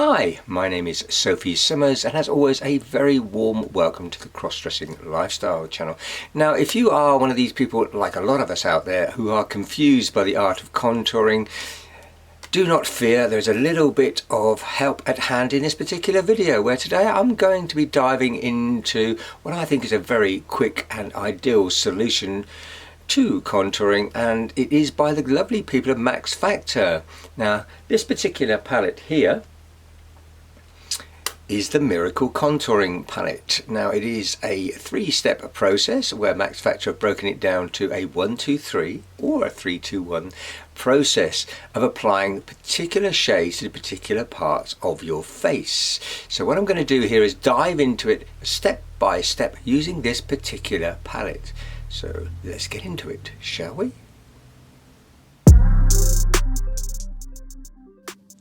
Hi, my name is Sophie Summers, and as always a very warm welcome to the Crossdressing Lifestyle channel. Now, if you are one of these people, like a lot of us out there, who are confused by the art of contouring, do not fear, there's a little bit of help at hand in this particular video, where today I'm going to be diving into what I think is a very quick and ideal solution to contouring, and it is by the lovely people of Max Factor. Now, this particular palette here is the Miracle Contouring Palette. Now, it is a three-step process where Max Factor have broken it down to a 1-2-3 or a 3-2-1 process of applying particular shades to the particular parts of your face. So what I'm going to do here is dive into it step by step using this particular palette. So let's get into it, shall we?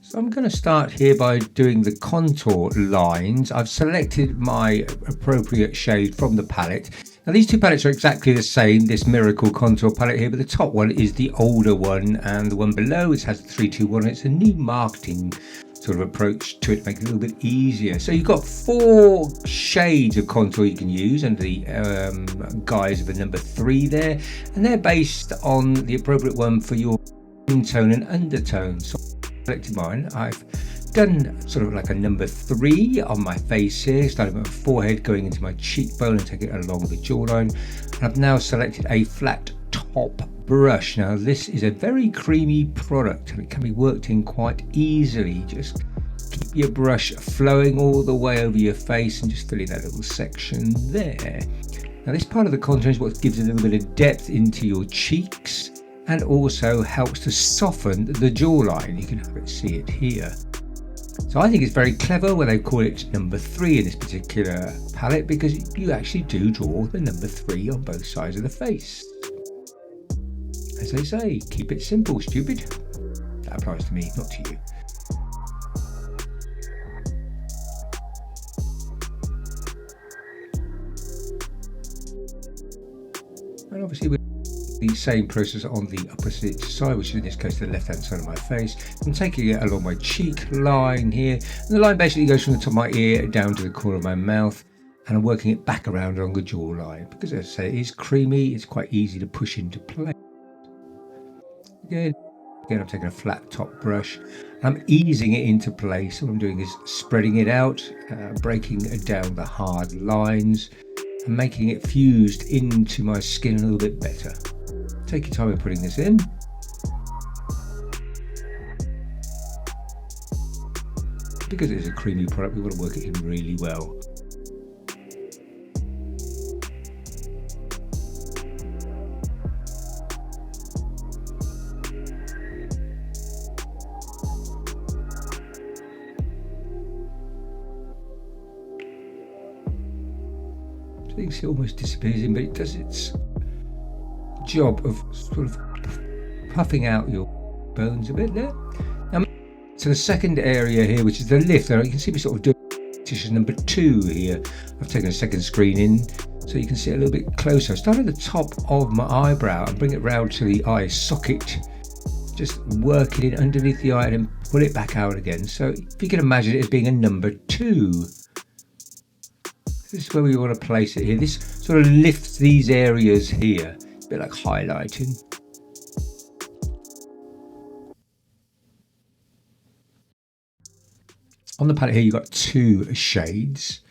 So I'm going to start here by doing the contour lines. I've selected my appropriate shade from the palette. Now, these two palettes are exactly the same, this Miracle Contour palette here, but the top one is the older one, and the one below it has the 3-2-1. It's a new marketing sort of approach to it, make it a little bit easier. So you've got 4 shades of contour you can use under the guise of a number 3 there, and they're based on the appropriate one for your skin tone and undertone. So selected mine. I've done sort of like a number 3 on my face here, starting with my forehead, going into my cheekbone and taking it along the jawline. And I've now selected a flat top brush. Now, this is a very creamy product and it can be worked in quite easily. Just keep your brush flowing all the way over your face and just fill in that little section there. Now, this part of the contour is what gives a little bit of depth into your cheeks and also helps to soften the jawline. You can see it here. So I think it's very clever when they call it number 3 in this particular palette, because you actually do draw the number 3 on both sides of the face. As they say, keep it simple, stupid. That applies to me, not to you. And obviously the same process on the opposite side, which is in this case the left hand side of my face. I'm taking it along my cheek line here, and the line basically goes from the top of my ear down to the corner of my mouth, and I'm working it back around along the jawline because, as I say, it is creamy. It's quite easy to push into place. Again I'm taking a flat top brush. I'm easing it into place. What I'm doing is spreading it out, breaking down the hard lines and making it fused into my skin a little bit better. Take your time in putting this in. Because it is a creamy product, we want to work it in really well. So you can see it almost disappears in, but it does its job of sort of puffing out your bones a bit there. Now, to the second area here, which is the lift. Now you can see me sort of doing position number 2 here. I've taken a second screen in so you can see it a little bit closer. Start at the top of my eyebrow and bring it round to the eye socket. Just work it in underneath the eye and then pull it back out again. So if you can imagine it as being a number 2. This is where we want to place it here. This sort of lifts these areas here. A bit like highlighting. On the palette here, you've got 2 shades.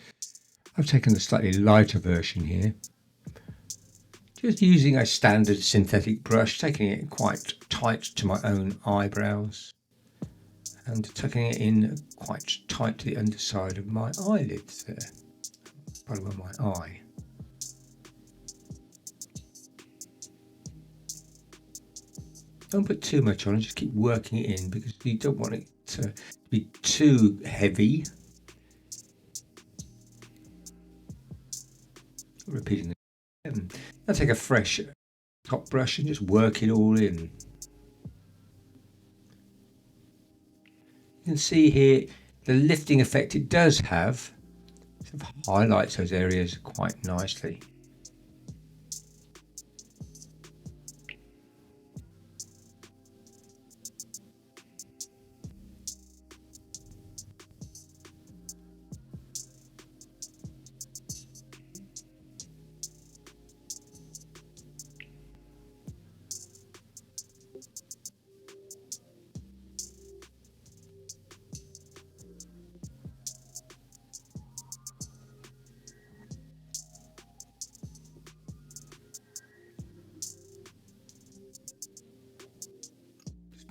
I've taken the slightly lighter version here. Just using a standard synthetic brush, taking it quite tight to my own eyebrows and tucking it in quite tight to the underside of my eyelids there, bottom of my eye. Don't put too much on, just keep working it in because you don't want it to be too heavy. Repeating it again. Now take a fresh top brush and just work it all in. You can see here the lifting effect it does have. It sort of highlights those areas quite nicely.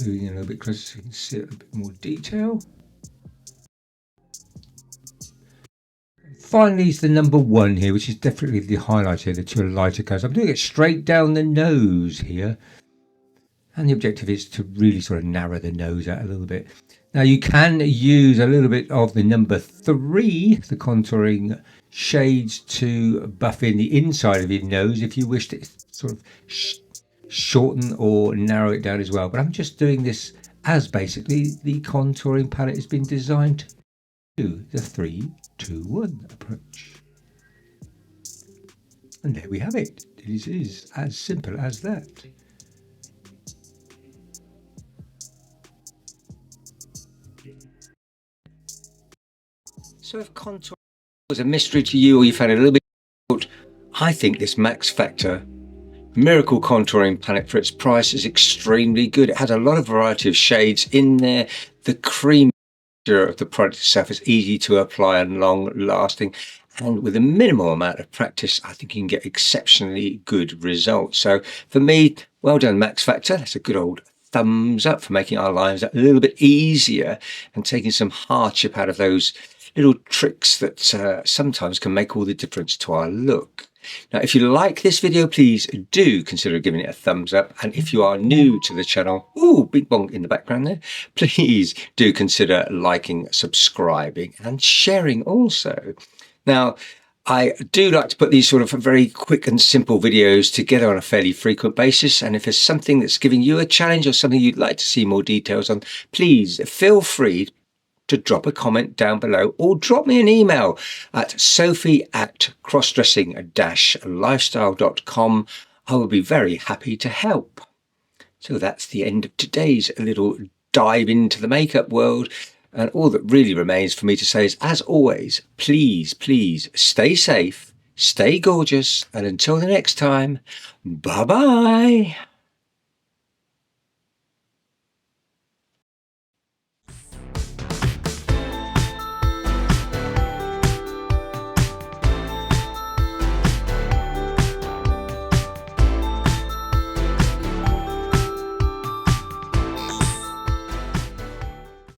moving in a little bit closer so you can see it a bit more detail. Finally is the number 1 here, which is definitely the highlight here, the 2 lighter colours. I'm doing it straight down the nose here. And the objective is to really sort of narrow the nose out a little bit. Now you can use a little bit of the number 3, the contouring shades, to buff in the inside of your nose if you wish to sort of shorten or narrow it down as well. But I'm just doing this as basically the contouring palette has been designed to do, the 3, 2, 1 approach. And there we have it. It is as simple as that. So if contour was a mystery to you, or you found it a little bit difficult, I think this Max Factor Miracle Contouring Palette for its price is extremely good. It has a lot of variety of shades in there. The cream of the product itself is easy to apply and long lasting. And with a minimal amount of practice, I think you can get exceptionally good results. So for me, well done, Max Factor. That's a good old thumbs up for making our lives a little bit easier and taking some hardship out of those little tricks that sometimes can make all the difference to our look. Now, if you like this video, please do consider giving it a thumbs up. And if you are new to the channel, ooh, big bong in the background there, please do consider liking, subscribing and sharing also. Now, I do like to put these sort of very quick and simple videos together on a fairly frequent basis. And if there's something that's giving you a challenge or something you'd like to see more details on, please feel free to drop a comment down below or drop me an email at sophie@crossdressing-lifestyle.com. I will be very happy to help. So that's the end of today's little dive into the makeup world. And all that really remains for me to say is, as always, please, please stay safe, stay gorgeous, and until the next time, bye-bye.